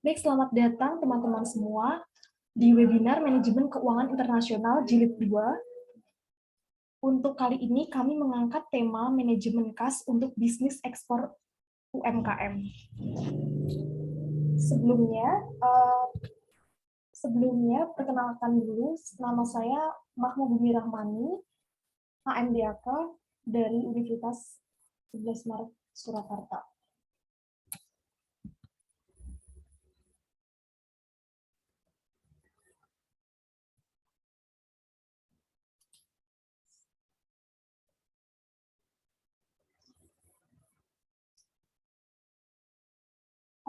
Baik, selamat datang teman-teman semua di webinar Manajemen Keuangan Internasional Jilid 2. Untuk kali ini kami mengangkat tema manajemen kas untuk bisnis ekspor UMKM. Sebelumnya perkenalkan dulu, nama saya Mahmud Bumi Rahmani, HMDAK dari Universitas 11 Maret Surakarta.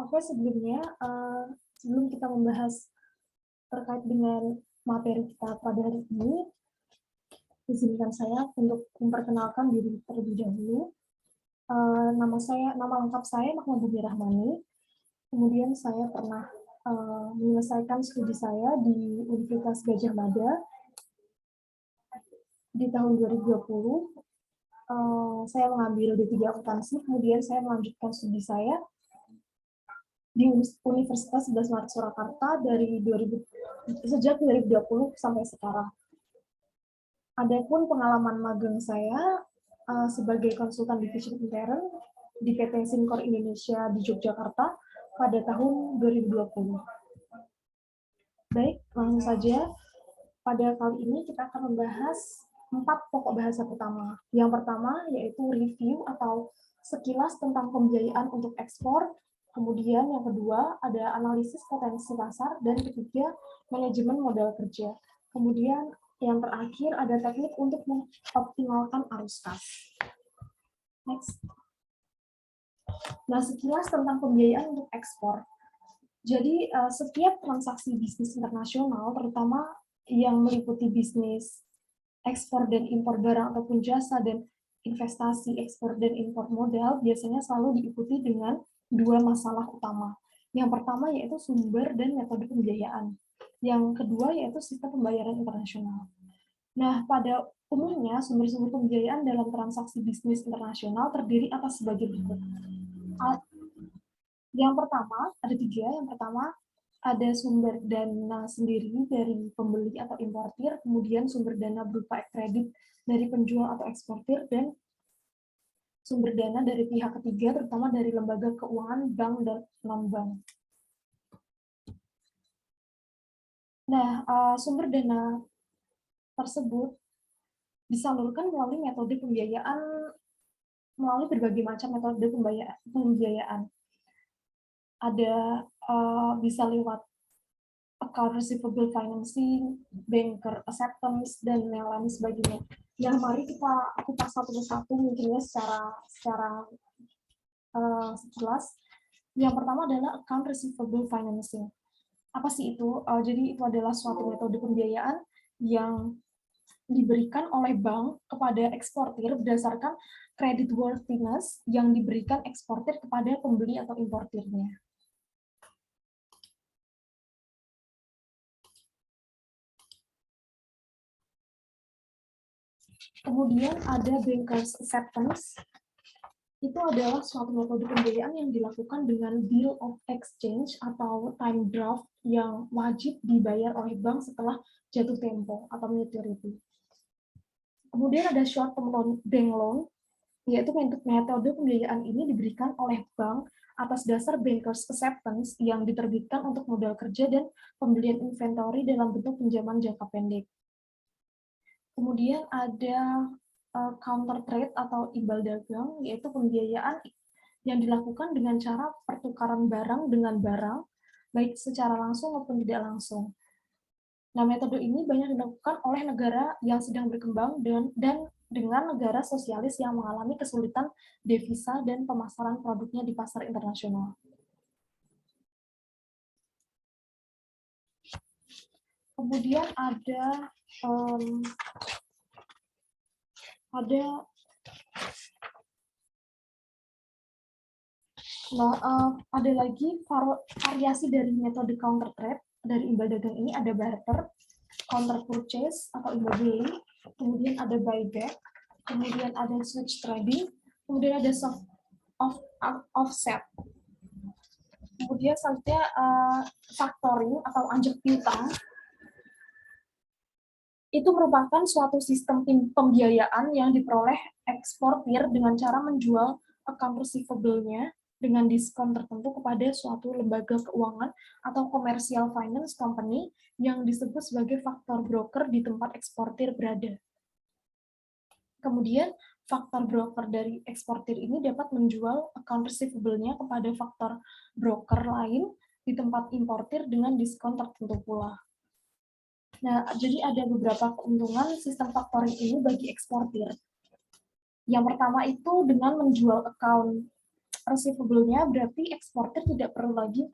Oke, sebelum kita membahas terkait dengan materi kita pada hari ini, izinkan saya untuk memperkenalkan diri terlebih dahulu. Nama lengkap saya Mahmud Bumi Rahmani. Kemudian saya pernah menyelesaikan studi saya di Universitas Gadjah Mada di tahun 2020. Saya mengambil D3 akuntansi, kemudian saya melanjutkan studi saya di Universitas 11 Maret Surakarta sejak 2020 sampai sekarang. Adapun pengalaman magang saya sebagai konsultan divisi intern di PT Sincor Indonesia di Yogyakarta pada tahun 2020. Baik, langsung saja. Pada kali ini kita akan membahas 4 pokok bahasa utama. Yang pertama yaitu review atau sekilas tentang pembiayaan untuk ekspor. Kemudian yang kedua ada analisis potensi pasar, dan ketiga manajemen modal kerja. Kemudian yang terakhir ada teknik untuk mengoptimalkan arus kas. Next. Nah, sekilas tentang pembiayaan untuk ekspor. Jadi setiap transaksi bisnis internasional, terutama yang meliputi bisnis ekspor dan impor barang ataupun jasa dan investasi ekspor dan impor modal, biasanya selalu diikuti dengan 2 masalah utama. Yang pertama yaitu sumber dan metode pembiayaan. Yang kedua yaitu sistem pembayaran internasional. Nah, pada umumnya sumber-sumber pembiayaan dalam transaksi bisnis internasional terdiri atas sebagai berikut. Yang pertama, ada 3. Yang pertama, ada sumber dana sendiri dari pembeli atau importir, kemudian sumber dana berupa kredit dari penjual atau eksportir, dan sumber dana dari pihak ketiga, terutama dari lembaga keuangan, bank, dan non-bank. Nah, sumber dana tersebut disalurkan melalui metode pembiayaan, melalui berbagai macam metode pembiayaan. Ada bisa lewat account receivable financing, banker acceptance, dan yang lain sebagainya. Yang mari kita kupas satu persatu mungkinnya secara sekilas. Yang pertama adalah account receivable financing. Apa sih itu? Jadi itu adalah suatu metode pembiayaan yang diberikan oleh bank kepada eksportir berdasarkan creditworthiness yang diberikan eksportir kepada pembeli atau importirnya. Kemudian ada bankers acceptance. Itu adalah suatu metode pembiayaan yang dilakukan dengan bill of exchange atau time draft yang wajib dibayar oleh bank setelah jatuh tempo atau maturity. Kemudian ada short term bank loan, yaitu metode pembiayaan ini diberikan oleh bank atas dasar bankers acceptance yang diterbitkan untuk modal kerja dan pembelian inventory dalam bentuk pinjaman jangka pendek. Kemudian ada counter trade atau imbal dagang, yaitu pembiayaan yang dilakukan dengan cara pertukaran barang dengan barang, baik secara langsung maupun tidak langsung. Nah, metode ini banyak dilakukan oleh negara yang sedang berkembang dan dengan negara sosialis yang mengalami kesulitan devisa dan pemasaran produknya di pasar internasional. Kemudian ada lagi variasi dari metode counter trade dari imbal dagang ini. Ada barter, counter purchase atau imbal beli, kemudian ada buyback, kemudian ada switch trading, kemudian ada offset. Kemudian selanjutnya factoring atau anjak piutang itu merupakan suatu sistem pembiayaan yang diperoleh eksportir dengan cara menjual account receivable-nya dengan diskon tertentu kepada suatu lembaga keuangan atau commercial finance company yang disebut sebagai faktor broker di tempat eksportir berada. Kemudian, faktor broker dari eksportir ini dapat menjual account receivable-nya kepada faktor broker lain di tempat importir dengan diskon tertentu pula. Nah, jadi ada beberapa keuntungan sistem factoring ini bagi eksportir. Yang pertama itu dengan menjual account receivable-nya, berarti eksportir tidak perlu lagi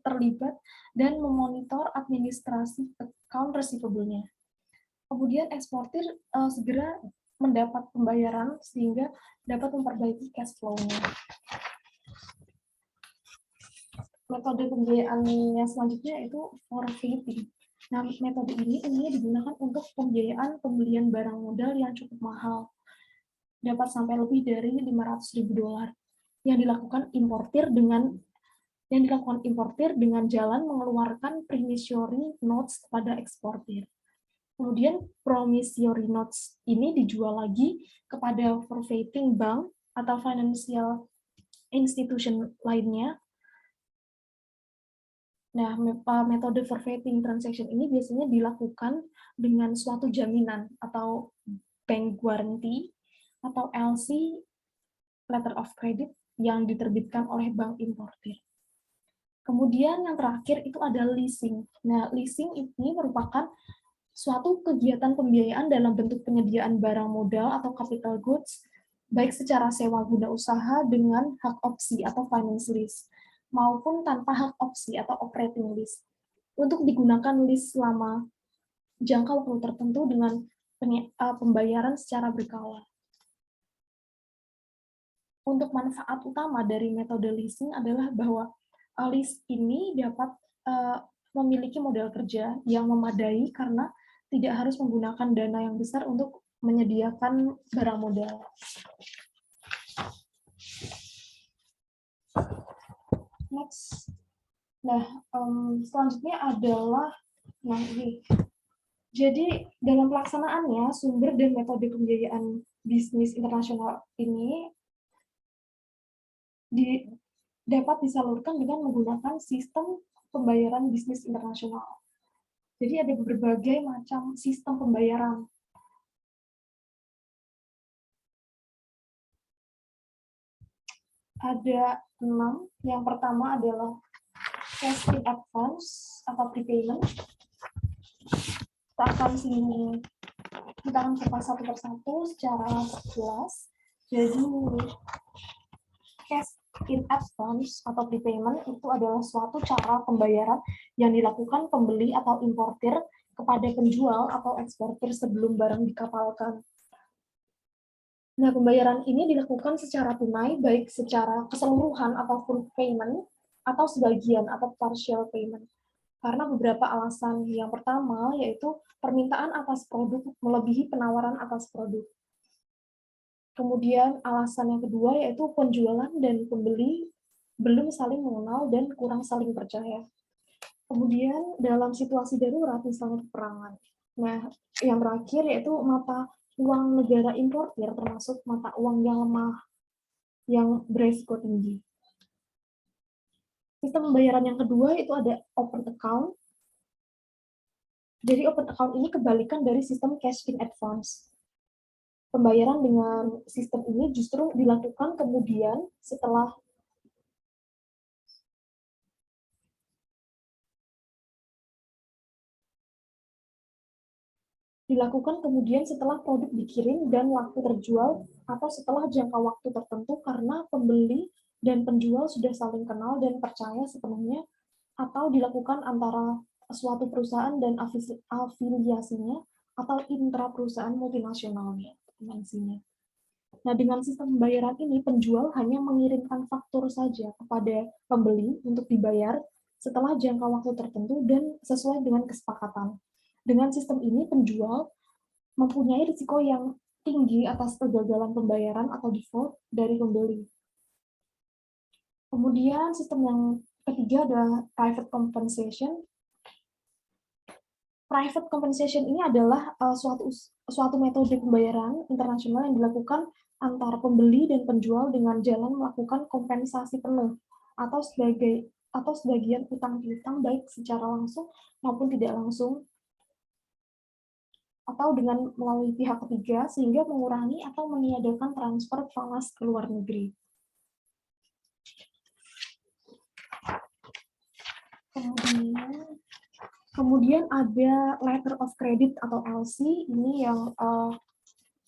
terlibat dan memonitor administrasi account receivable-nya. Kemudian eksportir segera mendapat pembayaran sehingga dapat memperbaiki cash flow-nya. Metode pembiayaannya selanjutnya itu forfeiting. Nah, metode ini umumnya digunakan untuk pembiayaan pembelian barang modal yang cukup mahal, dapat sampai lebih dari $500.000, yang dilakukan importir dengan jalan mengeluarkan promissory notes kepada eksportir. Kemudian promissory notes ini dijual lagi kepada forfeiting bank atau financial institution lainnya. Nah, metode forfeiting transaction ini biasanya dilakukan dengan suatu jaminan atau bank guarantee atau LC, letter of credit, yang diterbitkan oleh bank importir. Kemudian yang terakhir itu ada leasing. Nah, leasing ini merupakan suatu kegiatan pembiayaan dalam bentuk penyediaan barang modal atau capital goods, baik secara sewa guna usaha dengan hak opsi atau finance lease, maupun tanpa hak opsi atau operating lease, untuk digunakan lease selama jangka waktu tertentu dengan pembayaran secara berkala. Untuk manfaat utama dari metode leasing adalah bahwa lease ini dapat memiliki modal kerja yang memadai karena tidak harus menggunakan dana yang besar untuk menyediakan barang modal. Next. Nah, selanjutnya adalah ini. Jadi dalam pelaksanaannya, sumber dan metode pembiayaan bisnis internasional ini dapat disalurkan dengan menggunakan sistem pembayaran bisnis internasional. Jadi ada berbagai macam sistem pembayaran. Ada 6. Yang pertama adalah cash in advance atau prepayment. Kita akan kupas satu persatu secara jelas. Jadi cash in advance atau prepayment itu adalah suatu cara pembayaran yang dilakukan pembeli atau importir kepada penjual atau eksportir sebelum barang dikapalkan. Nah, pembayaran ini dilakukan secara tunai, baik secara keseluruhan atau full payment, atau sebagian atau partial payment. Karena beberapa alasan. Yang pertama yaitu permintaan atas produk melebihi penawaran atas produk. Kemudian alasan yang kedua yaitu penjualan dan pembeli belum saling mengenal dan kurang saling percaya. Kemudian dalam situasi darurat, misalnya peperangan. Nah, yang terakhir yaitu mata uang negara importir, termasuk mata uang yang lemah, yang beresiko tinggi. Sistem pembayaran yang kedua itu ada open account. Jadi open account ini kebalikan dari sistem cash in advance. Pembayaran dengan sistem ini justru dilakukan kemudian setelah produk dikirim dan waktu terjual, atau setelah jangka waktu tertentu karena pembeli dan penjual sudah saling kenal dan percaya sepenuhnya, atau dilakukan antara suatu perusahaan dan afiliasinya atau intra perusahaan multinasionalnya. Nah, dengan sistem pembayaran ini, penjual hanya mengirimkan faktur saja kepada pembeli untuk dibayar setelah jangka waktu tertentu dan sesuai dengan kesepakatan. Dengan sistem ini, penjual mempunyai risiko yang tinggi atas kegagalan pembayaran atau default dari pembeli. Kemudian sistem yang ketiga ada private compensation. Private compensation ini adalah suatu metode pembayaran internasional yang dilakukan antara pembeli dan penjual dengan jalan melakukan kompensasi penuh atau sebagian utang piutang baik secara langsung maupun tidak langsung atau dengan melalui pihak ketiga sehingga mengurangi atau meniadakan transfer falas ke luar negeri. Kemudian ada letter of credit atau LC, ini yang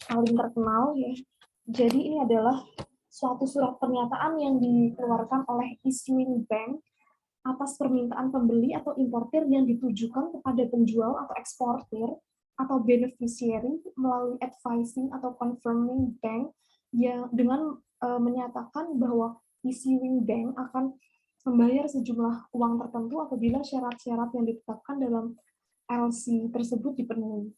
paling terkenal ya. Jadi ini adalah suatu surat pernyataan yang dikeluarkan oleh issuing bank atas permintaan pembeli atau importir yang ditujukan kepada penjual atau eksportir atau beneficiary melalui advising atau confirming bank yang dengan menyatakan bahwa issuing bank akan membayar sejumlah uang tertentu apabila syarat-syarat yang ditetapkan dalam LC tersebut dipenuhi.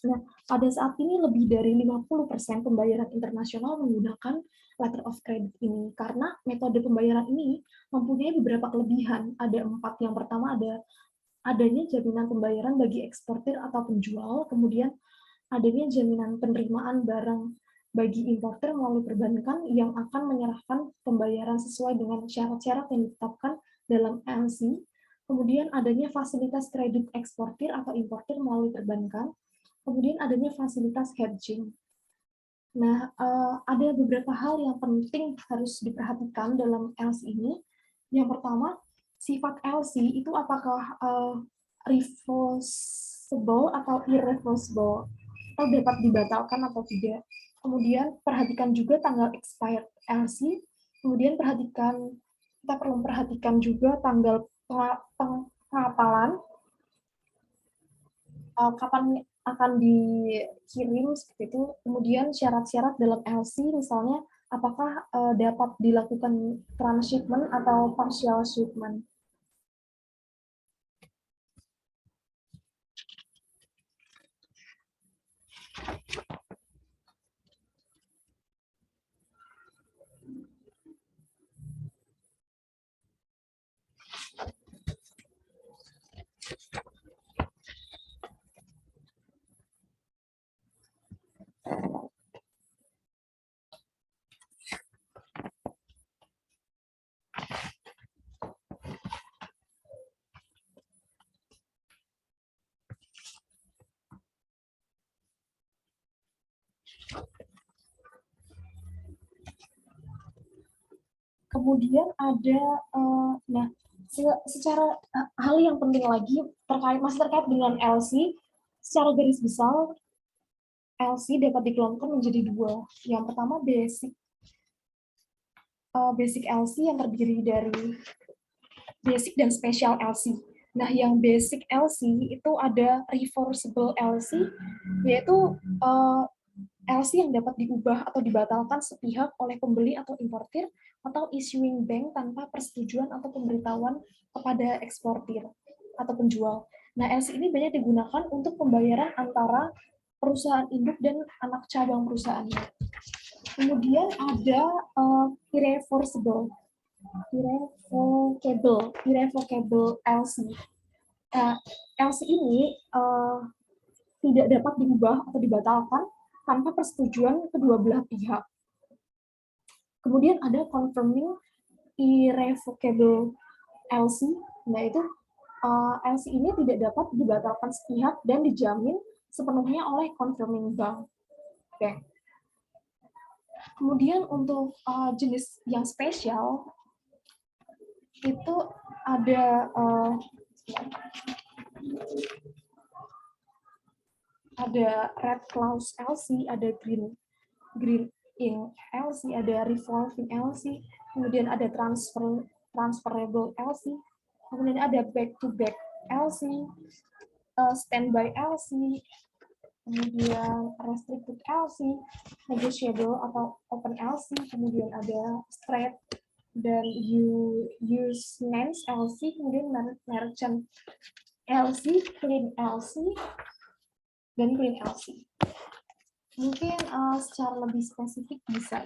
Nah, pada saat ini lebih dari 50% pembayaran internasional menggunakan letter of credit ini, karena metode pembayaran ini mempunyai beberapa kelebihan. Ada 4. Yang pertama adanya jaminan pembayaran bagi eksportir atau penjual, kemudian adanya jaminan penerimaan barang bagi importer melalui perbankan yang akan menyerahkan pembayaran sesuai dengan syarat-syarat yang ditetapkan dalam LC. Kemudian adanya fasilitas kredit eksportir atau importer melalui perbankan. Kemudian adanya fasilitas hedging. Nah, ada beberapa hal yang penting harus diperhatikan dalam LC ini. Yang pertama, sifat LC itu apakah reversible atau irreversible, atau dapat dibatalkan atau tidak. Kemudian perhatikan juga tanggal expired LC. Kemudian kita perlu perhatikan juga tanggal pengapalan, kapan akan dikirim seperti itu. Kemudian syarat-syarat dalam LC, misalnya apakah dapat dilakukan transshipment atau partial shipment. Kemudian ada, nah, secara hal yang penting lagi masih terkait dengan LC, secara garis besar LC dapat dikelompokkan menjadi 2. Yang pertama basic LC yang terdiri dari basic dan special LC. Nah, yang basic LC itu ada reversible LC, yaitu LC yang dapat diubah atau dibatalkan sepihak oleh pembeli atau importir atau issuing bank tanpa persetujuan atau pemberitahuan kepada eksportir atau penjual. Nah, LC ini banyak digunakan untuk pembayaran antara perusahaan induk dan anak cabang perusahaannya. Kemudian ada irrevocable LC. LC ini tidak dapat diubah atau dibatalkan tanpa persetujuan kedua belah pihak. Kemudian ada confirming irrevocable LC, yaitu LC ini tidak dapat dibatalkan sepihak dan dijamin sepenuhnya oleh confirming bank. Kemudian untuk jenis yang spesial itu ada red clause LC, ada green in LC, ada revolving LC, kemudian ada transferable LC, kemudian ada back-to-back LC, standby LC, kemudian restricted LC, negotiable atau open LC, kemudian ada straight dan use names LC, kemudian merchant LC, clean LC, dan clean LC. Mungkin secara lebih spesifik bisa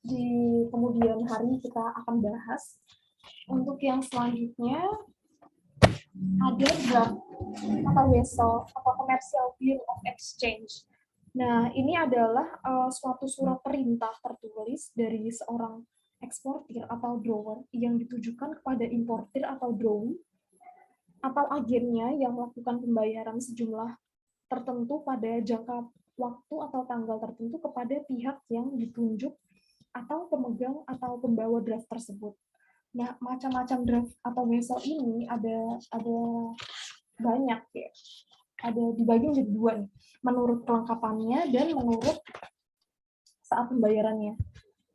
di kemudian hari kita akan bahas. Untuk yang selanjutnya ada draft atau WESO atau Commercial Bill of Exchange. Nah, ini adalah suatu surat perintah tertulis dari seorang eksportir atau drawer yang ditujukan kepada importir atau drawee atau agennya yang melakukan pembayaran sejumlah tertentu pada jangka waktu atau tanggal tertentu kepada pihak yang ditunjuk atau pemegang atau pembawa draft tersebut. Nah, macam-macam draft atau wesel ini ada banyak ya. Ada dibagi menjadi dua nih, menurut kelengkapannya dan menurut saat pembayarannya.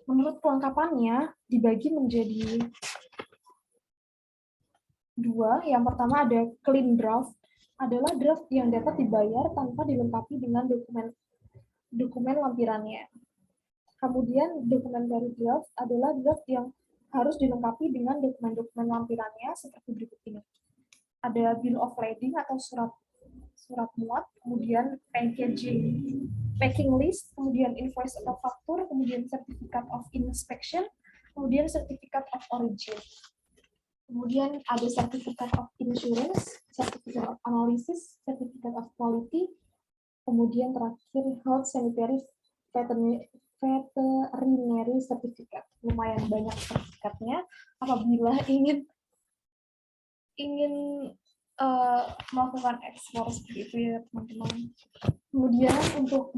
Menurut kelengkapannya dibagi menjadi dua. Yang pertama ada clean draft, adalah draft yang dapat dibayar tanpa dilengkapi dengan dokumen lampirannya. Kemudian documentary draft adalah draft yang harus dilengkapi dengan dokumen-dokumen lampirannya seperti berikut ini. Ada bill of lading atau surat muat, kemudian packing list, kemudian invoice atau faktur, kemudian certificate of inspection, kemudian certificate of origin. Kemudian ada certificate of insurance, certificate of analysis, certificate of quality, kemudian terakhir health sanitary veterinary certificate. Lumayan banyak sertifikatnya. Apabila ingin melakukan ekspor seperti itu ya teman-teman. Kemudian untuk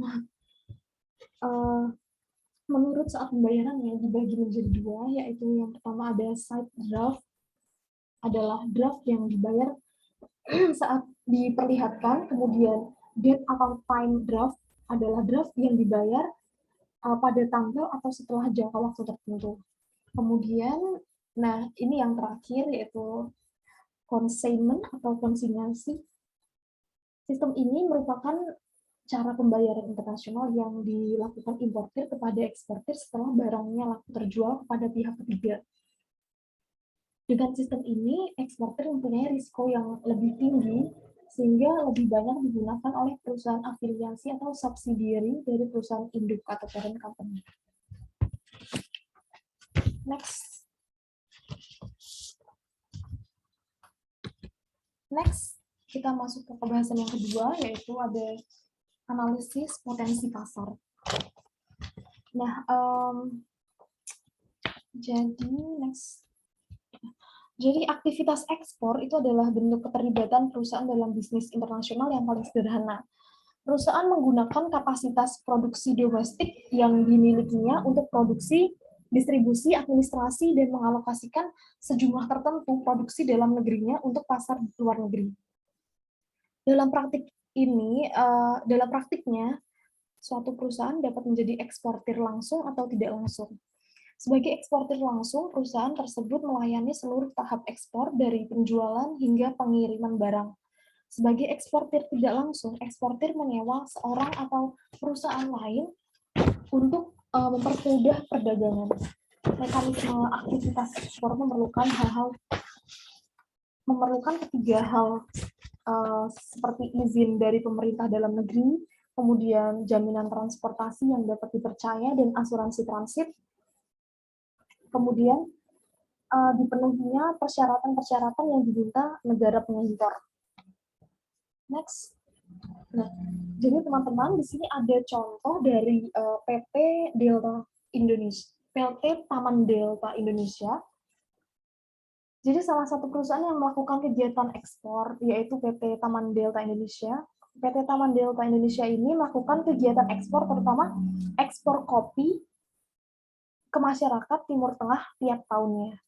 menurut saat pembayarannya dibagi menjadi dua, yaitu yang pertama ada side draft, adalah draft yang dibayar saat diperlihatkan, kemudian date atau time draft adalah draft yang dibayar pada tanggal atau setelah jangka waktu tertentu. Kemudian, nah ini yang terakhir yaitu consignment atau konsinyasi. Sistem ini merupakan cara pembayaran internasional yang dilakukan importir kepada eksportir setelah barangnya laku terjual kepada pihak ketiga. Dengan sistem ini, eksportir mempunyai risiko yang lebih tinggi sehingga lebih banyak digunakan oleh perusahaan afiliasi atau subsidiary dari perusahaan induk atau parent company. Next, kita masuk ke pembahasan yang kedua, yaitu ada analisis potensi pasar. Nah, jadi aktivitas ekspor itu adalah bentuk keterlibatan perusahaan dalam bisnis internasional yang paling sederhana. Perusahaan menggunakan kapasitas produksi domestik yang dimilikinya untuk produksi, distribusi, administrasi, dan mengalokasikan sejumlah tertentu produksi dalam negerinya untuk pasar di luar negeri. Dalam praktiknya, suatu perusahaan dapat menjadi eksportir langsung atau tidak langsung. Sebagai eksportir langsung, perusahaan tersebut melayani seluruh tahap ekspor dari penjualan hingga pengiriman barang. Sebagai eksportir tidak langsung, eksportir menyewa seorang atau perusahaan lain untuk mempermudah perdagangan. Mekanisme aktivitas ekspor memerlukan ketiga hal seperti izin dari pemerintah dalam negeri, kemudian jaminan transportasi yang dapat dipercaya dan asuransi transit, kemudian dipenuhinya persyaratan-persyaratan yang diminta negara pengimpor. Next. Nah, jadi teman-teman di sini ada contoh dari PT Taman Delta Indonesia. Jadi salah satu perusahaan yang melakukan kegiatan ekspor yaitu PT Taman Delta Indonesia. PT Taman Delta Indonesia ini melakukan kegiatan ekspor terutama ekspor kopi ke masyarakat Timur Tengah tiap tahunnya.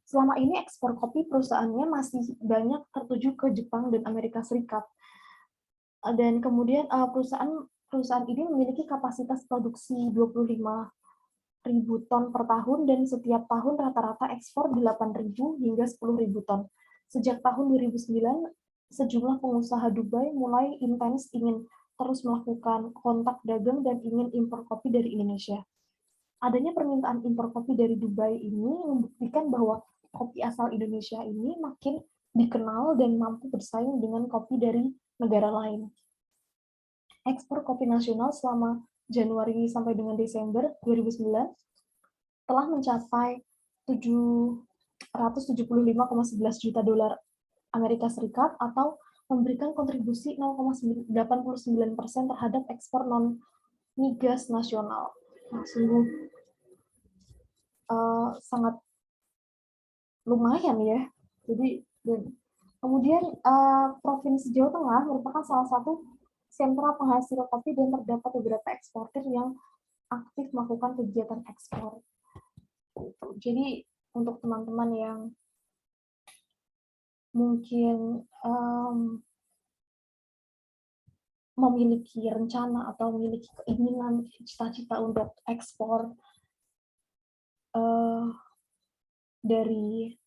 Selama ini ekspor kopi perusahaannya masih banyak tertuju ke Jepang dan Amerika Serikat. Dan kemudian perusahaan ini memiliki kapasitas produksi 25.000 ton per tahun dan setiap tahun rata-rata ekspor 8.000 hingga 10.000 ton. Sejak tahun 2009, sejumlah pengusaha Dubai mulai intens ingin terus melakukan kontak dagang dan ingin impor kopi dari Indonesia. Adanya permintaan impor kopi dari Dubai ini membuktikan bahwa kopi asal Indonesia ini makin dikenal dan mampu bersaing dengan kopi dari negara lain. Ekspor kopi nasional selama Januari sampai dengan Desember 2009 telah mencapai 775,11 juta dolar Amerika Serikat atau memberikan kontribusi 0,89% terhadap ekspor non migas nasional. Nah, sungguh sangat lumayan ya. Jadi kemudian Provinsi Jawa Tengah merupakan salah satu sentra penghasil kopi dan terdapat beberapa eksportir yang aktif melakukan kegiatan ekspor. Jadi untuk teman-teman yang mungkin memiliki rencana atau memiliki keinginan, cita-cita untuk ekspor dari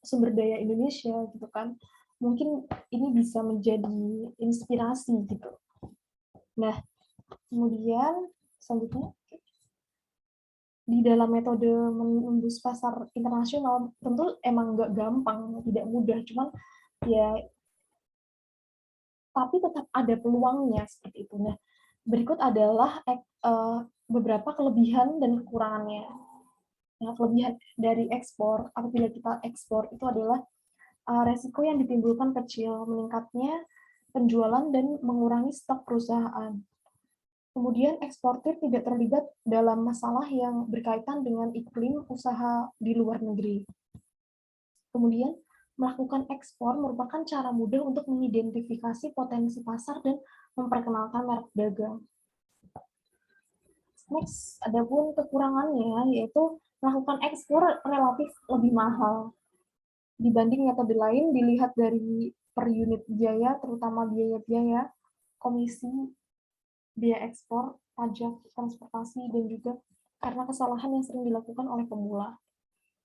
sumber daya Indonesia gitu kan, mungkin ini bisa menjadi inspirasi gitu. Nah, kemudian selanjutnya di dalam metode menembus pasar internasional tentu emang nggak gampang, tidak mudah, cuman ya tapi tetap ada peluangnya seperti itu. Nah, berikut adalah beberapa kelebihan dan kekurangannya. Nah, kelebihan dari ekspor, apabila kita ekspor itu adalah resiko yang ditimbulkan kecil, meningkatnya penjualan dan mengurangi stok perusahaan. Kemudian eksportir tidak terlibat dalam masalah yang berkaitan dengan iklim usaha di luar negeri. Kemudian melakukan ekspor merupakan cara mudah untuk mengidentifikasi potensi pasar dan memperkenalkan merek dagang. Next, adapun kekurangannya yaitu melakukan ekspor relatif lebih mahal dibanding metode lain dilihat dari per unit biaya, terutama biaya-biaya, komisi, biaya ekspor, pajak, transportasi, dan juga karena kesalahan yang sering dilakukan oleh pemula.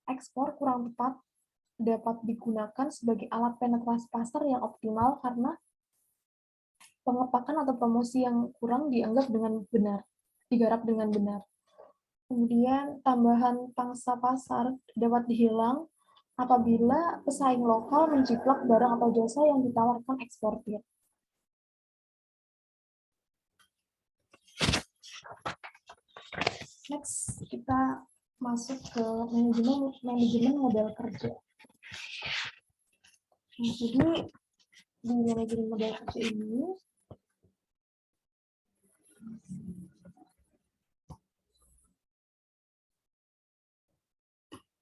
Ekspor kurang tepat dapat digunakan sebagai alat penetrasi pasar yang optimal karena pengepakan atau promosi yang kurang dianggap dengan benar, digarap dengan benar. Kemudian tambahan pangsa pasar dapat dihilang apabila pesaing lokal menjiplak barang atau jasa yang ditawarkan eksportir. Next, kita masuk ke manajemen modal kerja. Nah, jadi di manajemen modal kerja ini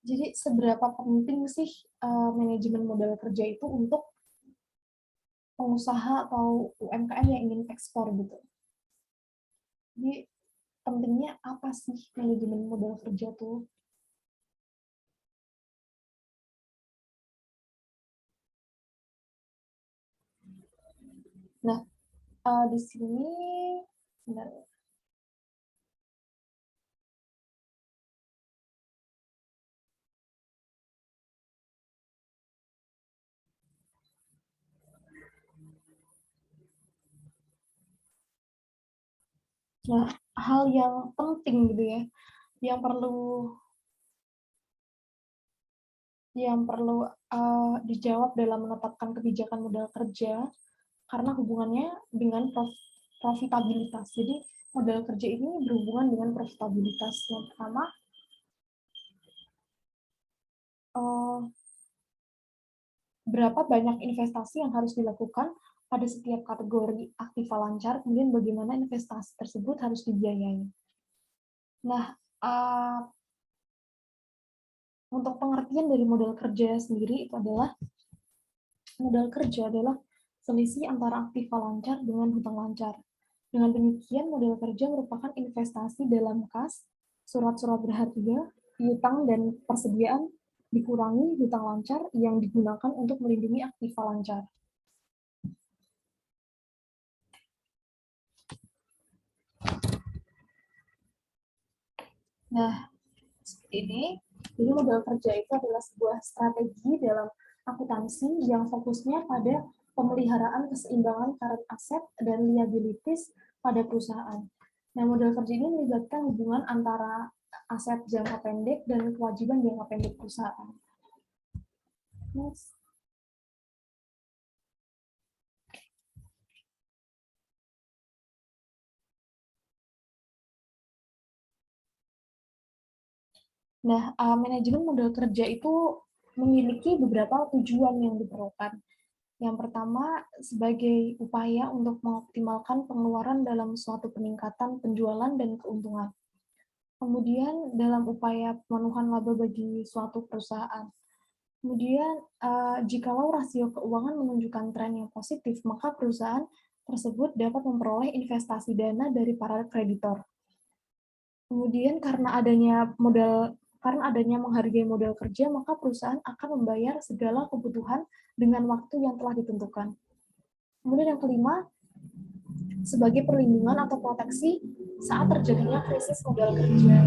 jadi seberapa penting sih manajemen modal kerja itu untuk pengusaha atau UMKM yang ingin ekspor gitu. Jadi pentingnya apa sih manajemen modal kerja tuh? Nah, di sini bentar. Nah, hal yang penting gitu ya, yang perlu dijawab dalam menetapkan kebijakan modal kerja karena hubungannya dengan profitabilitas. Jadi modal kerja ini berhubungan dengan profitabilitas. Yang pertama, berapa banyak investasi yang harus dilakukan pada setiap kategori aktiva lancar, kemudian bagaimana investasi tersebut harus dibiayai. Nah, untuk pengertian dari modal kerja sendiri itu adalah modal kerja adalah selisih antara aktiva lancar dengan hutang lancar. Dengan demikian, modal kerja merupakan investasi dalam kas, surat-surat berharga, piutang, dan persediaan dikurangi hutang lancar yang digunakan untuk melindungi aktiva lancar. Nah, ini, jadi modal kerja itu adalah sebuah strategi dalam akuntansi yang fokusnya pada pemeliharaan keseimbangan current asset dan liabilities pada perusahaan. Nah, modal kerja ini melibatkan hubungan antara aset jangka pendek dan kewajiban jangka pendek perusahaan. Next. Nah, manajemen modal kerja itu memiliki beberapa tujuan yang diperlukan. Yang pertama, sebagai upaya untuk mengoptimalkan pengeluaran dalam suatu peningkatan penjualan dan keuntungan. Kemudian, dalam upaya pemenuhan laba bagi suatu perusahaan. Kemudian, jikalau rasio keuangan menunjukkan tren yang positif, maka perusahaan tersebut dapat memperoleh investasi dana dari para kreditor. Kemudian karena adanya menghargai modal kerja, maka perusahaan akan membayar segala kebutuhan dengan waktu yang telah ditentukan. Kemudian yang kelima, sebagai perlindungan atau proteksi saat terjadinya krisis modal kerja.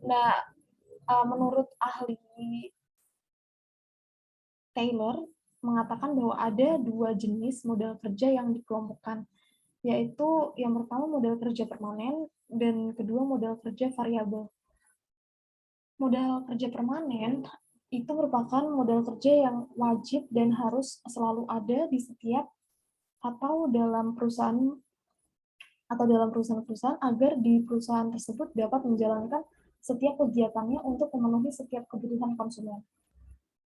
Nah, menurut ahli Taylor mengatakan bahwa ada dua jenis modal kerja yang dikelompokkan, yaitu yang pertama modal kerja permanen dan kedua modal kerja variabel. Modal kerja permanen itu merupakan modal kerja yang wajib dan harus selalu ada di setiap dalam perusahaan-perusahaan agar di perusahaan tersebut dapat menjalankan setiap kegiatannya untuk memenuhi setiap kebutuhan konsumen.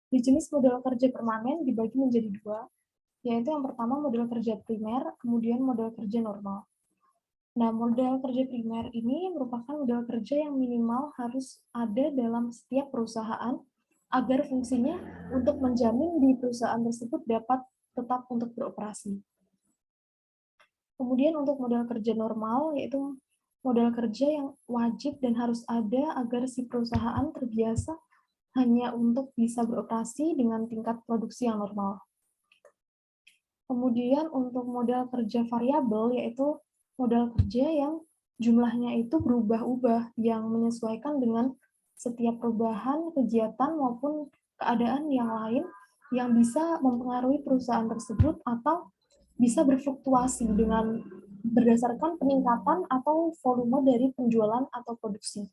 Di jenis modal kerja permanen dibagi menjadi dua, yaitu yang pertama modal kerja primer, kemudian modal kerja normal. Nah, modal kerja primer ini merupakan modal kerja yang minimal harus ada dalam setiap perusahaan agar fungsinya untuk menjamin di perusahaan tersebut dapat tetap untuk beroperasi. Kemudian untuk modal kerja normal, yaitu modal kerja yang wajib dan harus ada agar si perusahaan terbiasa hanya untuk bisa beroperasi dengan tingkat produksi yang normal. Kemudian untuk modal kerja variabel, yaitu modal kerja yang jumlahnya itu berubah-ubah, yang menyesuaikan dengan setiap perubahan kegiatan maupun keadaan yang lain yang bisa mempengaruhi perusahaan tersebut atau bisa berfluktuasi dengan berdasarkan peningkatan atau volume dari penjualan atau produksi.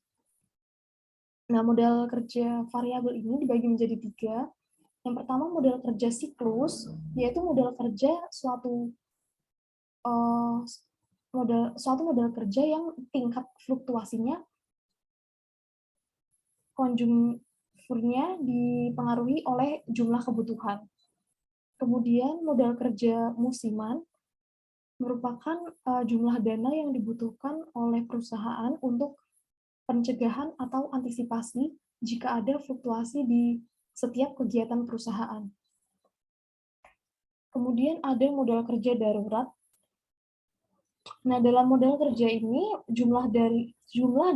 Nah, modal kerja variabel ini dibagi menjadi tiga. Yang pertama modal kerja siklus, yaitu modal kerja uh, suatu modal kerja yang tingkat fluktuasinya konjungturnya dipengaruhi oleh jumlah kebutuhan. Kemudian modal kerja musiman merupakan jumlah dana yang dibutuhkan oleh perusahaan untuk pencegahan atau antisipasi jika ada fluktuasi di setiap kegiatan perusahaan. Kemudian ada modal kerja darurat. Nah, dalam modal kerja ini jumlah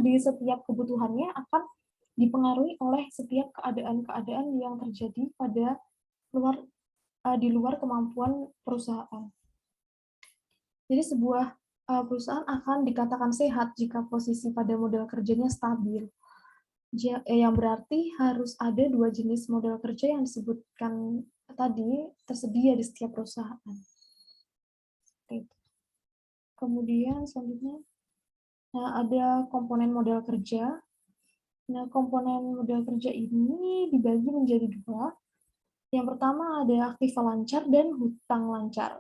di setiap kebutuhannya akan dipengaruhi oleh setiap keadaan-keadaan yang terjadi di luar kemampuan perusahaan. Jadi sebuah perusahaan akan dikatakan sehat jika posisi pada modal kerjanya stabil. Yang berarti harus ada dua jenis modal kerja yang disebutkan tadi tersedia di setiap perusahaan. Kemudian selanjutnya, ada komponen modal kerja. Nah, komponen modal kerja ini dibagi menjadi dua. Yang pertama ada aktiva lancar dan hutang lancar.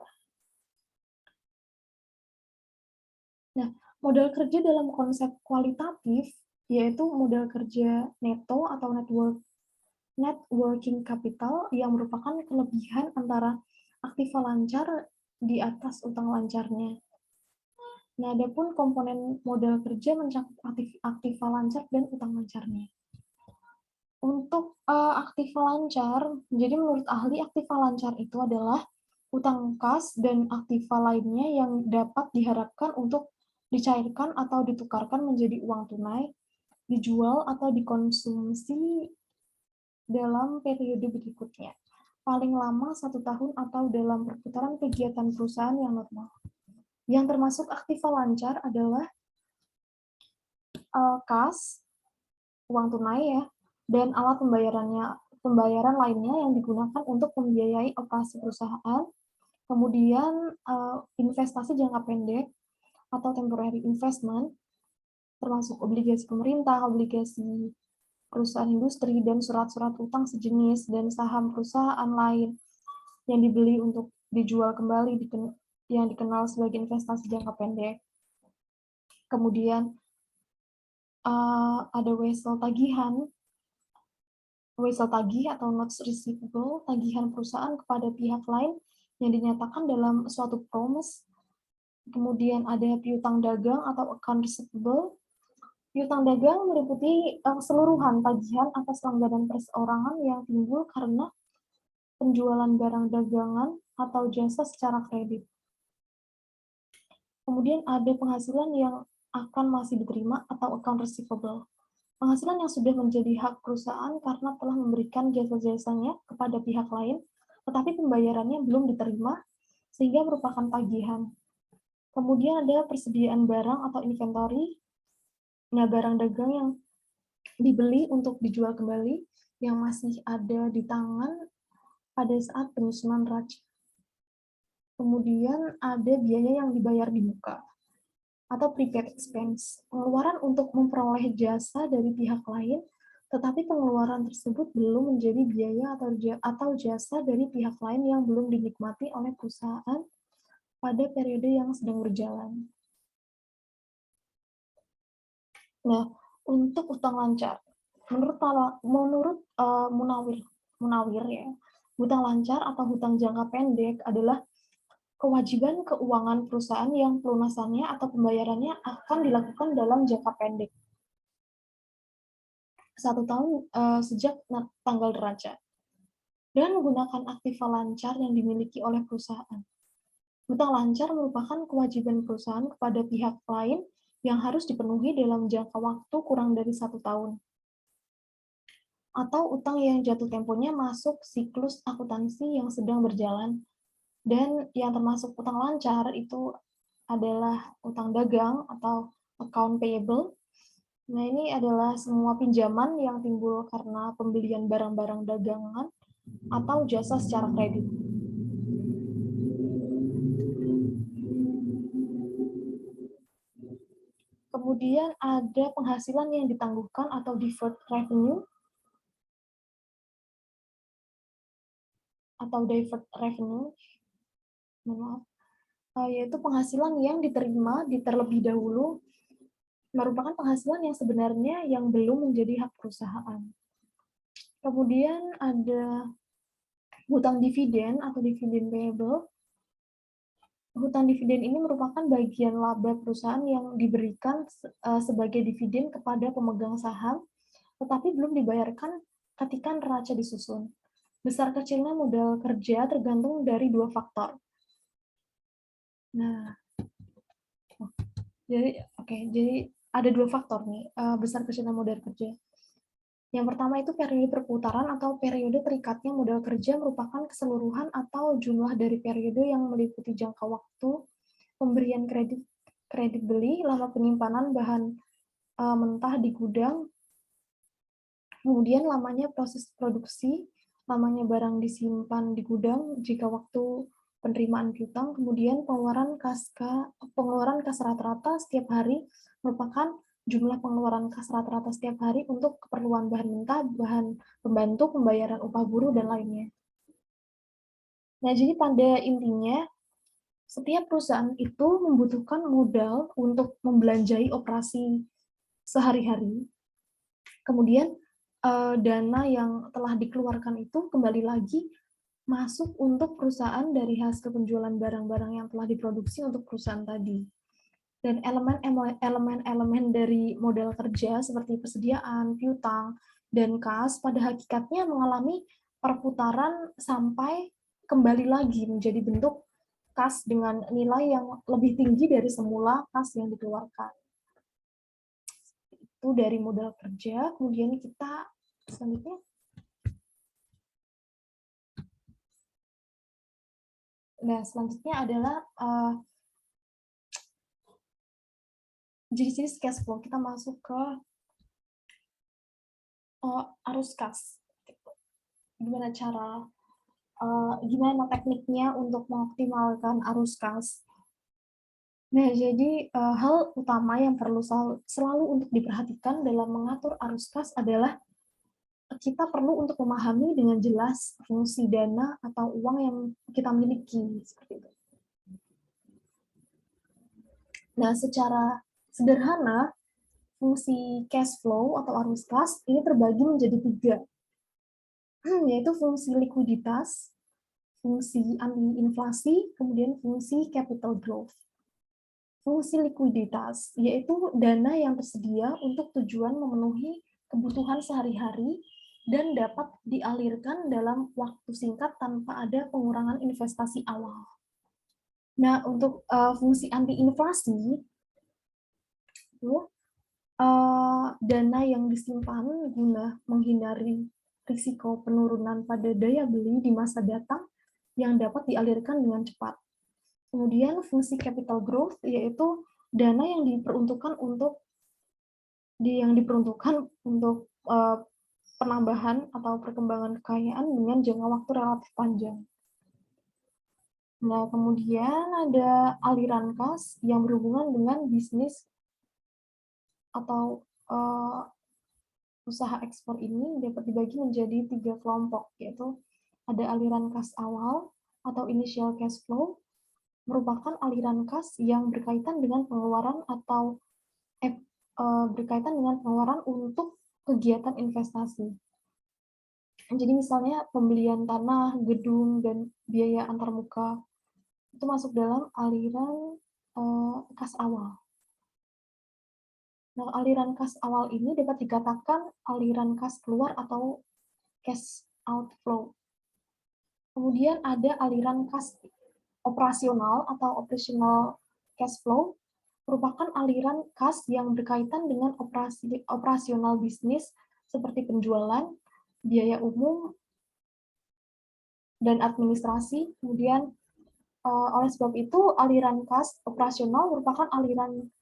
Nah, modal kerja dalam konsep kualitatif yaitu modal kerja neto atau net working capital yang merupakan kelebihan antara aktiva lancar di atas utang lancarnya. Nah, adapun komponen modal kerja mencakup aktiva lancar dan utang lancarnya. Untuk aktiva lancar, jadi menurut ahli aktiva lancar itu adalah utang kas dan aktiva lainnya yang dapat diharapkan untuk dicairkan atau ditukarkan menjadi uang tunai, dijual atau dikonsumsi dalam periode berikutnya. Paling lama 1 tahun atau dalam perputaran kegiatan perusahaan yang normal. Yang termasuk aktiva lancar adalah kas, uang tunai ya, dan alat pembayaran lainnya yang digunakan untuk membiayai operasi perusahaan, kemudian investasi jangka pendek atau temporary investment, termasuk obligasi pemerintah, obligasi perusahaan industri, dan surat-surat utang sejenis, dan saham perusahaan lain yang dibeli untuk dijual kembali yang dikenal sebagai investasi jangka pendek. Kemudian ada wesel tagih atau notes receivable, tagihan perusahaan kepada pihak lain yang dinyatakan dalam suatu promise. Kemudian ada piutang dagang atau account receivable. Piutang dagang meliputi keseluruhan tagihan atas langganan perseorangan yang timbul karena penjualan barang dagangan atau jasa secara kredit. Kemudian ada penghasilan yang akan masih diterima atau account receivable. Penghasilan yang sudah menjadi hak perusahaan karena telah memberikan jasa-jasanya kepada pihak lain, tetapi pembayarannya belum diterima, sehingga merupakan tagihan. Kemudian ada persediaan barang atau inventory. Nah, barang dagang yang dibeli untuk dijual kembali, yang masih ada di tangan pada saat penyusunan neraca. Kemudian ada biaya yang dibayar di muka atau prepaid expense, pengeluaran untuk memperoleh jasa dari pihak lain, tetapi pengeluaran tersebut belum menjadi biaya atau jasa dari pihak lain yang belum dinikmati oleh perusahaan pada periode yang sedang berjalan. Nah, untuk utang lancar, menurut Munawir ya, hutang lancar atau hutang jangka pendek adalah kewajiban keuangan perusahaan yang pelunasannya atau pembayarannya akan dilakukan dalam jangka pendek. 1 tahun sejak tanggal neraca. Dan menggunakan aktiva lancar yang dimiliki oleh perusahaan. Hutang lancar merupakan kewajiban perusahaan kepada pihak lain yang harus dipenuhi dalam jangka waktu kurang dari 1 tahun. Atau utang yang jatuh temponya masuk siklus akuntansi yang sedang berjalan. Dan yang termasuk utang lancar itu adalah utang dagang atau account payable. Nah, ini adalah semua pinjaman yang timbul karena pembelian barang-barang dagangan atau jasa secara kredit. Kemudian ada penghasilan yang ditangguhkan atau deferred revenue yaitu penghasilan yang diterima terlebih dahulu, merupakan penghasilan yang sebenarnya yang belum menjadi hak perusahaan. Kemudian ada hutang dividen atau dividen payable. Hutang dividen ini merupakan bagian laba perusahaan yang diberikan sebagai dividen kepada pemegang saham, tetapi belum dibayarkan ketika neraca disusun. Besar kecilnya modal kerja tergantung dari 2 faktor. Nah, jadi ada 2 faktor nih, besar kecilnya modal kerja. Yang pertama itu periode perputaran atau periode terikatnya modal kerja merupakan keseluruhan atau jumlah dari periode yang meliputi jangka waktu pemberian kredit beli, lama penyimpanan bahan mentah di gudang, kemudian lamanya proses produksi, lamanya barang disimpan di gudang jika waktu penerimaan piutang, kemudian pengeluaran kas rata-rata setiap hari merupakan jumlah pengeluaran kas rata-rata setiap hari untuk keperluan bahan mentah, bahan pembantu, pembayaran upah buruh, dan lainnya. Nah, jadi pada intinya, setiap perusahaan itu membutuhkan modal untuk membelanjai operasi sehari-hari. Kemudian, dana yang telah dikeluarkan itu kembali lagi masuk untuk perusahaan dari hasil penjualan barang-barang yang telah diproduksi untuk perusahaan tadi. Dan elemen-elemen dari modal kerja seperti persediaan, piutang, dan kas pada hakikatnya mengalami perputaran sampai kembali lagi menjadi bentuk kas dengan nilai yang lebih tinggi dari semula kas yang dikeluarkan. Itu dari modal kerja. Kemudian kita selanjutnya. Nah, selanjutnya adalah jenis-jenis cash flow. Kita masuk ke arus kas. Gimana tekniknya untuk mengoptimalkan arus kas. Nah, jadi hal utama yang perlu selalu untuk diperhatikan dalam mengatur arus kas adalah kita perlu untuk memahami dengan jelas fungsi dana atau uang yang kita miliki, seperti itu. Nah, secara Sederhana, fungsi cash flow atau arus kas ini terbagi menjadi 3, yaitu fungsi likuiditas, fungsi anti-inflasi, kemudian fungsi capital growth. Fungsi likuiditas, yaitu dana yang tersedia untuk tujuan memenuhi kebutuhan sehari-hari dan dapat dialirkan dalam waktu singkat tanpa ada pengurangan investasi awal. Nah, untuk fungsi anti-inflasi, itu dana yang disimpan guna menghindari risiko penurunan pada daya beli di masa datang yang dapat dialirkan dengan cepat. Kemudian fungsi capital growth, yaitu dana yang diperuntukkan untuk penambahan atau perkembangan kekayaan dengan jangka waktu relatif panjang. Nah, kemudian ada aliran kas yang berhubungan dengan bisnis atau usaha ekspor ini dapat dibagi menjadi 3 kelompok, yaitu ada aliran kas awal atau initial cash flow, merupakan aliran kas yang berkaitan dengan pengeluaran atau berkaitan dengan pengeluaran untuk kegiatan investasi. Jadi misalnya pembelian tanah, gedung, dan biaya antarmuka itu masuk dalam aliran kas awal. Nah, aliran kas awal ini dapat dikatakan aliran kas keluar atau cash outflow. Kemudian ada aliran kas operasional atau operational cash flow, merupakan aliran kas yang berkaitan dengan operasional bisnis seperti penjualan, biaya umum, dan administrasi. Kemudian oleh sebab itu aliran kas operasional merupakan aliran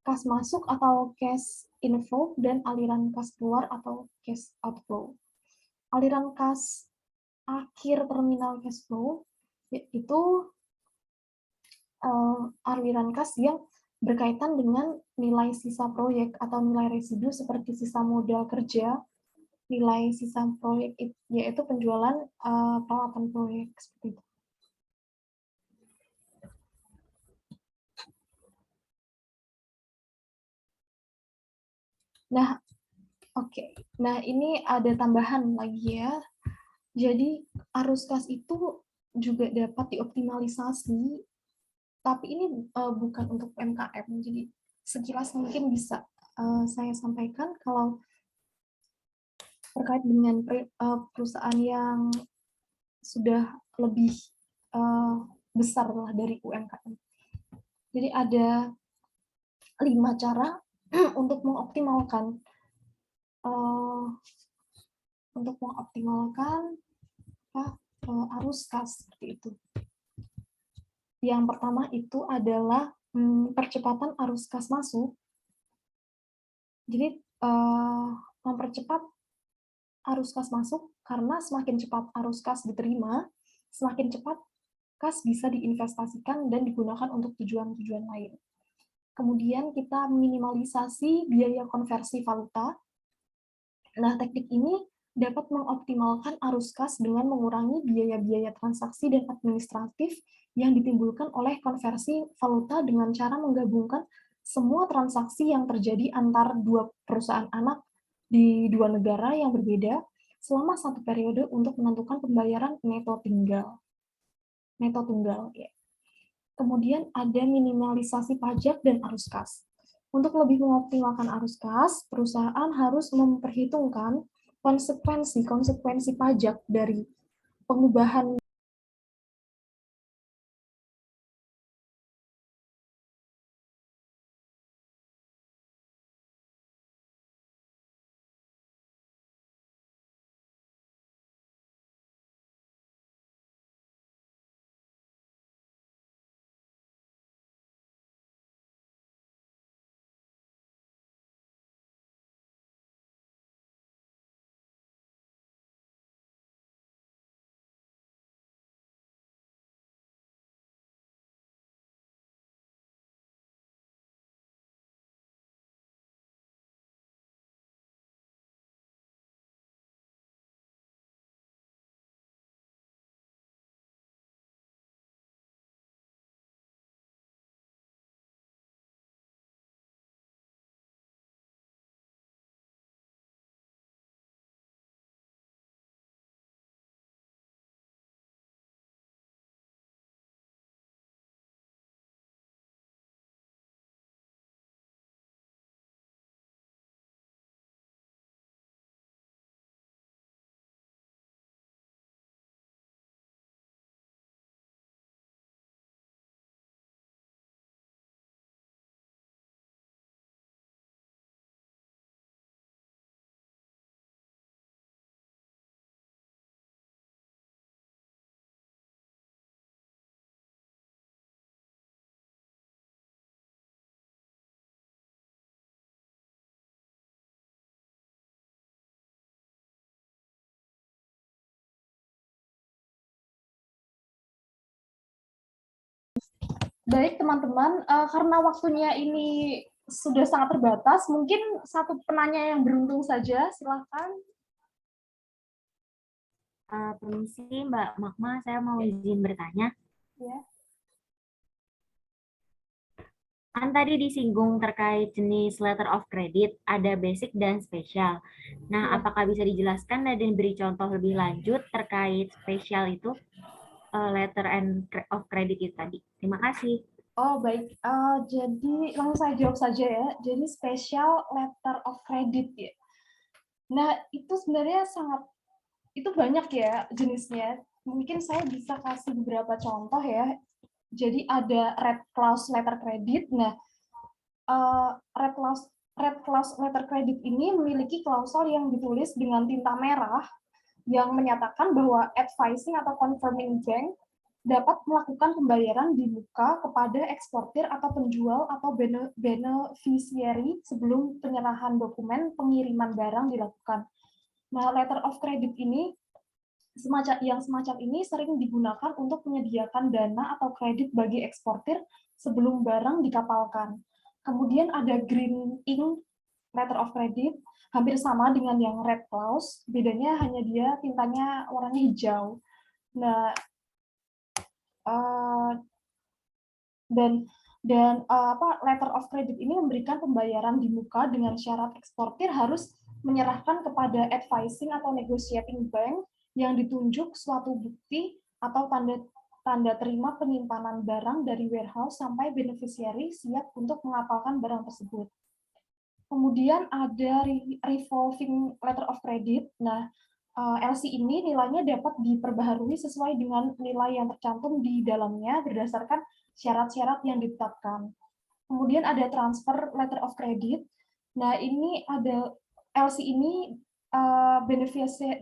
kas masuk atau cash inflow dan aliran kas keluar atau cash outflow. Aliran kas akhir terminal cash flow yaitu aliran kas yang berkaitan dengan nilai sisa proyek atau nilai residu seperti sisa modal kerja, nilai sisa proyek yaitu penjualan peralatan proyek seperti itu. Nah, oke. Nah, ini ada tambahan lagi ya. Jadi, arus kas itu juga dapat dioptimalisasi, tapi ini bukan untuk UMKM. Jadi, sekilas mungkin bisa saya sampaikan kalau terkait dengan perusahaan yang sudah lebih besar lah dari UMKM. Jadi, ada 5 cara untuk mengoptimalkan arus kas seperti itu. Yang pertama itu adalah percepatan arus kas masuk. Jadi mempercepat arus kas masuk karena semakin cepat arus kas diterima, semakin cepat kas bisa diinvestasikan dan digunakan untuk tujuan-tujuan lain. Kemudian kita minimalisasi biaya konversi valuta. Nah, teknik ini dapat mengoptimalkan arus kas dengan mengurangi biaya-biaya transaksi dan administratif yang ditimbulkan oleh konversi valuta dengan cara menggabungkan semua transaksi yang terjadi antar dua perusahaan anak di dua negara yang berbeda selama satu periode untuk menentukan pembayaran neto tunggal. Ya. Kemudian ada minimalisasi pajak dan arus kas. Untuk lebih mengoptimalkan arus kas, perusahaan harus memperhitungkan konsekuensi pajak dari pengubahan Baik teman-teman, karena waktunya ini sudah sangat terbatas, mungkin satu penanya yang beruntung saja, silakan. Permisi Mbak Magma, saya mau izin bertanya. Ya. Kan tadi disinggung terkait jenis letter of credit, ada basic dan spesial. Nah, Ya. apakah bisa dijelaskan dan diberi contoh lebih lanjut terkait spesial itu, letter of credit itu tadi? Terima kasih. Oh baik, jadi langsung saya jawab saja ya. Jadi special letter of credit ya. Nah itu sebenarnya itu banyak ya jenisnya. Mungkin saya bisa kasih beberapa contoh ya. Jadi ada red clause letter credit. Nah, red clause letter credit ini memiliki klausul yang ditulis dengan tinta merah yang menyatakan bahwa advising atau confirming bank dapat melakukan pembayaran di muka kepada eksportir atau penjual atau beneficiary sebelum penyerahan dokumen pengiriman barang dilakukan. Nah, letter of credit ini semacam ini sering digunakan untuk menyediakan dana atau kredit bagi eksportir sebelum barang dikapalkan. Kemudian ada green ink letter of credit, hampir sama dengan yang red clause, bedanya hanya dia tintanya warnanya hijau. Nah, letter of credit ini memberikan pembayaran di muka dengan syarat eksportir harus menyerahkan kepada advising atau negotiating bank yang ditunjuk suatu bukti atau tanda terima penyimpanan barang dari warehouse sampai beneficiary siap untuk mengapalkan barang tersebut. Kemudian ada revolving letter of credit. Nah, LC ini nilainya dapat diperbaharui sesuai dengan nilai yang tercantum di dalamnya berdasarkan syarat-syarat yang ditetapkan. Kemudian ada transfer letter of credit. Nah, ini ada LC ini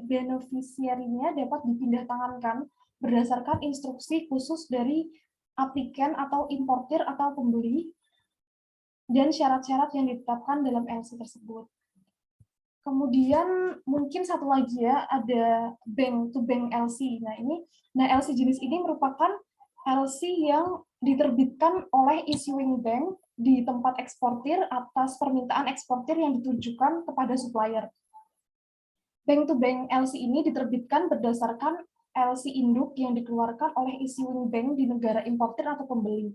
beneficiary-nya dapat dipindah tangankan berdasarkan instruksi khusus dari aplikan atau importir atau pembeli dan syarat-syarat yang ditetapkan dalam LC tersebut. Kemudian mungkin satu lagi ya, ada bank to bank LC. Nah LC jenis ini merupakan LC yang diterbitkan oleh issuing bank di tempat eksportir atas permintaan eksportir yang ditujukan kepada supplier. Bank to bank LC ini diterbitkan berdasarkan LC induk yang dikeluarkan oleh issuing bank di negara importir atau pembeli.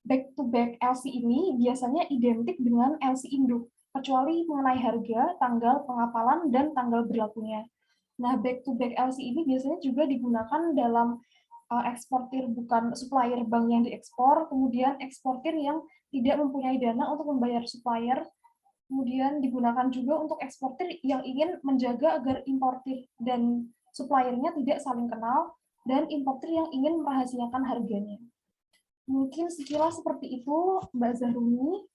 Back to back LC ini biasanya identik dengan LC induk, kecuali mengenai harga, tanggal pengapalan, dan tanggal berlakunya. Nah, back to back LC ini biasanya juga digunakan dalam eksportir bukan supplier bank yang diekspor, kemudian eksportir yang tidak mempunyai dana untuk membayar supplier, kemudian digunakan juga untuk eksportir yang ingin menjaga agar importir dan suppliernya tidak saling kenal, dan importir yang ingin merahasiakan harganya. Mungkin sekilas seperti itu, Mbak Zahrumi.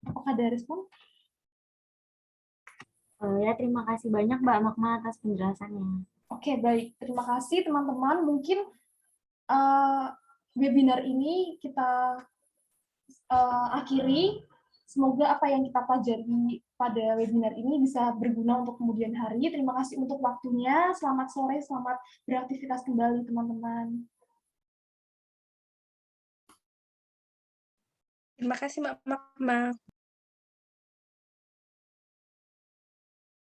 Apakah ada respon? Ya, terima kasih banyak Mbak Magma atas penjelasannya. Oke, baik. Terima kasih teman-teman. Mungkin uh, webinar ini kita akhiri. Semoga apa yang kita pelajari pada webinar ini bisa berguna untuk kemudian hari. Terima kasih untuk waktunya. Selamat sore, selamat beraktivitas kembali teman-teman. Terima kasih Mbak Magma.